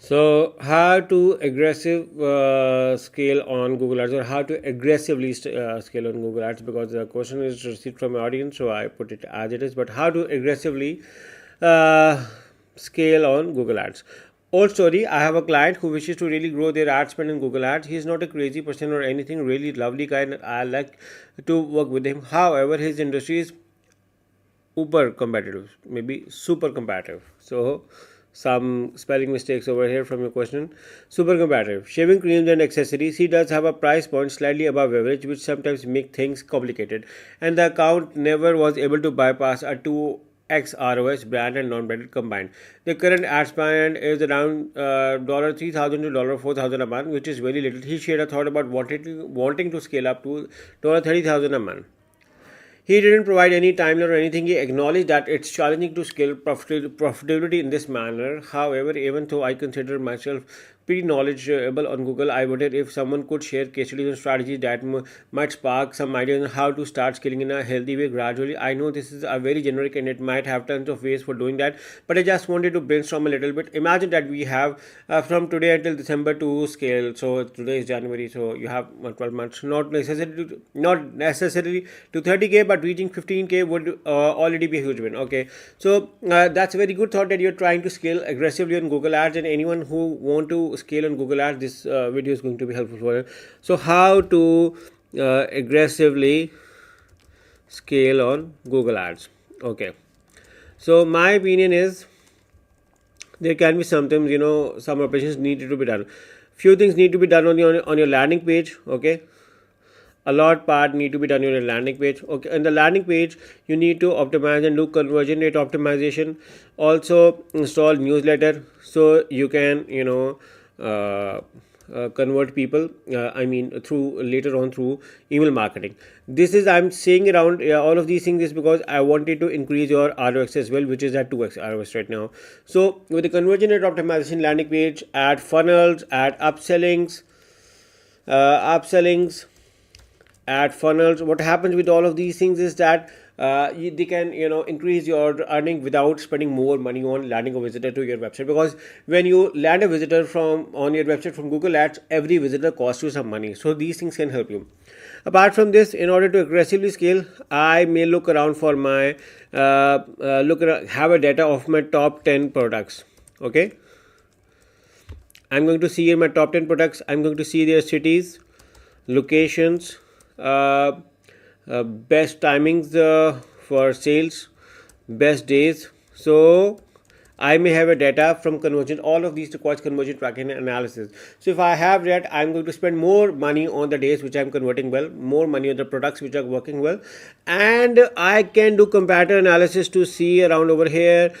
So, how to aggressive scale on Google Ads, or how to aggressively scale on Google Ads? Because the question is received from my audience, so I put it as it is. But how to aggressively uh, scale on Google Ads? Old story. I have a client who wishes to really grow their ad spend in Google Ads. He's not a crazy person or anything. Really lovely guy, and I like to work with him. However, his industry is uber competitive, maybe super competitive. So, some spelling mistakes over here from your question. Super competitive. Shaving creams and accessories. He does have a price point slightly above average, which sometimes make things complicated. And the account never was able to bypass a 2x ROS brand and non-branded combined. The current ad spend is around $3,000 to $4,000 a month, which is very little. He shared a thought about wanting to scale up to $30,000 a month. He didn't provide any timeline or anything. He acknowledged that it's challenging to scale profitability in this manner. However, even though I consider myself pretty knowledgeable on Google, I wondered if someone could share case studies and strategies that might spark some ideas on how to start scaling in a healthy way gradually. I know this is a very generic and it might have tons of ways for doing that, but I just wanted to brainstorm a little bit. Imagine that we have from today until December to scale. So today is January, so you have 12 months. Not necessarily to 30K, but reaching 15K would already be a huge win. Okay, so that's a very good thought that you're trying to scale aggressively on Google Ads, and anyone who want to scale on Google Ads, this video is going to be helpful for you. So how to aggressively scale on Google Ads? Okay, so my opinion is there can be sometimes, some operations needed to be done. Few things need to be done on your landing page. Okay, a lot part need to be done on your landing page. Okay, on the landing page you need to optimize and do conversion rate optimization. Also install newsletter so you can uh, convert people, I mean through later on through email marketing. This is, I'm saying around all of these things is because I wanted to increase your ROS as well, which is at 2x ROS right now. So with the conversion rate optimization, landing page, add funnels, add upsellings, add funnels. What happens with all of these things is that they can increase your earning without spending more money on landing a visitor to your website, because when you land a visitor from on your website from Google Ads, every visitor costs you some money. So these things can help you. Apart from this, in order to aggressively scale, I may look around for my have a data of my top 10 products. Okay, I'm going to see in my top 10 products, I'm going to see their cities, locations, uh, best timings for sales, best days. So I may have a data from conversion. All of these requires conversion tracking and analysis. So if I have that, I'm going to spend more money on the days which I'm converting well, more money on the products which are working well, and I can do comparator analysis to see around over here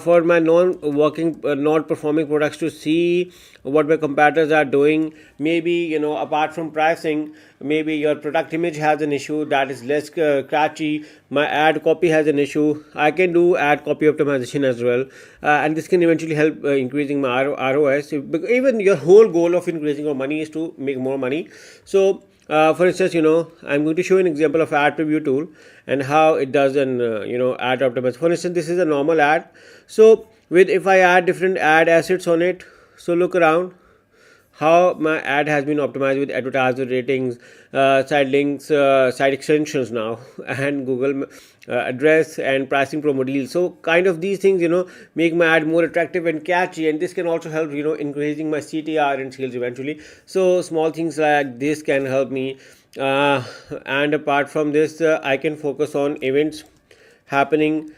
for my non-working, non-performing products, to see what my competitors are doing. Maybe apart from pricing, maybe your product image has an issue that is less catchy. My ad copy has an issue. I can do ad copy optimization as well, and this can eventually help increasing my ROS. Even your whole goal of increasing your money is to make more money. So for instance, I'm going to show an example of ad preview tool and how it does an ad optimize. For instance, this is a normal ad. So with, if I add different ad assets on it, so look around how my ad has been optimized with advertiser ratings, site links, site extensions now, and Google address and pricing promo deals. So kind of these things, make my ad more attractive and catchy, and this can also help, increasing my CTR and sales eventually. So small things like this can help me. And apart from this, I can focus on events happening.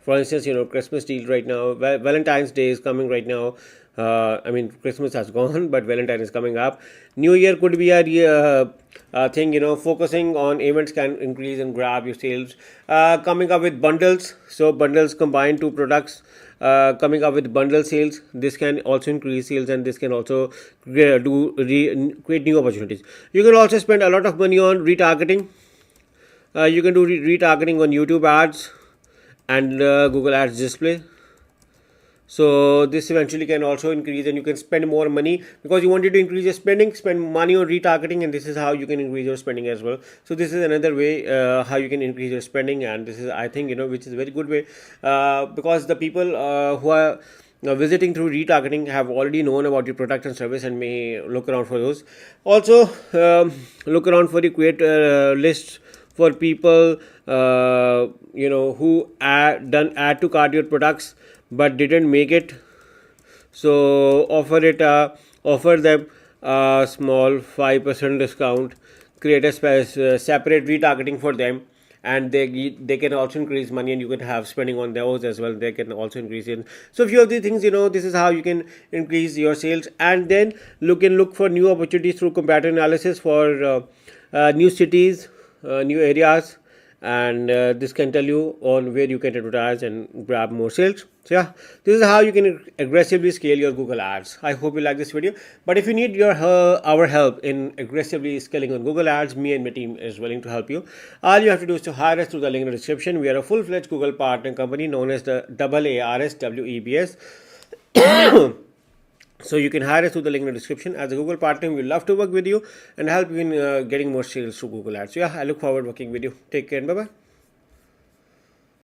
For instance, Christmas deal right now, Valentine's Day is coming right now. I mean, Christmas has gone, but Valentine is coming up. New Year could be a thing. Focusing on events can increase and grab your sales. Coming up with bundles, so bundles combine two products. Coming up with bundle sales, this can also increase sales, and this can also create new opportunities. You can also spend a lot of money on retargeting. You can do retargeting on YouTube ads and Google Ads display. So this eventually can also increase, and you can spend more money because you wanted to increase your spending. Spend money on retargeting, and this is how you can increase your spending as well. So this is another way how you can increase your spending, and this is, I think, which is a very good way, because the people who are visiting through retargeting have already known about your product and service and may look around for those. Also, look around for the create list for people who done add to cart your products but didn't make it. So offer them a small 5% discount, create a separate retargeting for them, and they can also increase money, and you can have spending on those as well. They can also increase it. So few of these things, this is how you can increase your sales. And then look for new opportunities through comparative analysis for new cities, new areas, and this can tell you on where you can advertise and grab more sales. So yeah, this is how you can aggressively scale your Google ads. I hope you like this video, but if you need our help in aggressively scaling on Google ads, me and my team is willing to help you. All you have to do is to hire us through the link in the description. We are a full-fledged Google partner company known as the AARSWEBS. So you can hire us through the link in the description. As a Google partner, we love to work with you and help you in getting more sales through Google ads. So yeah, I look forward to working with you. Take care and bye-bye.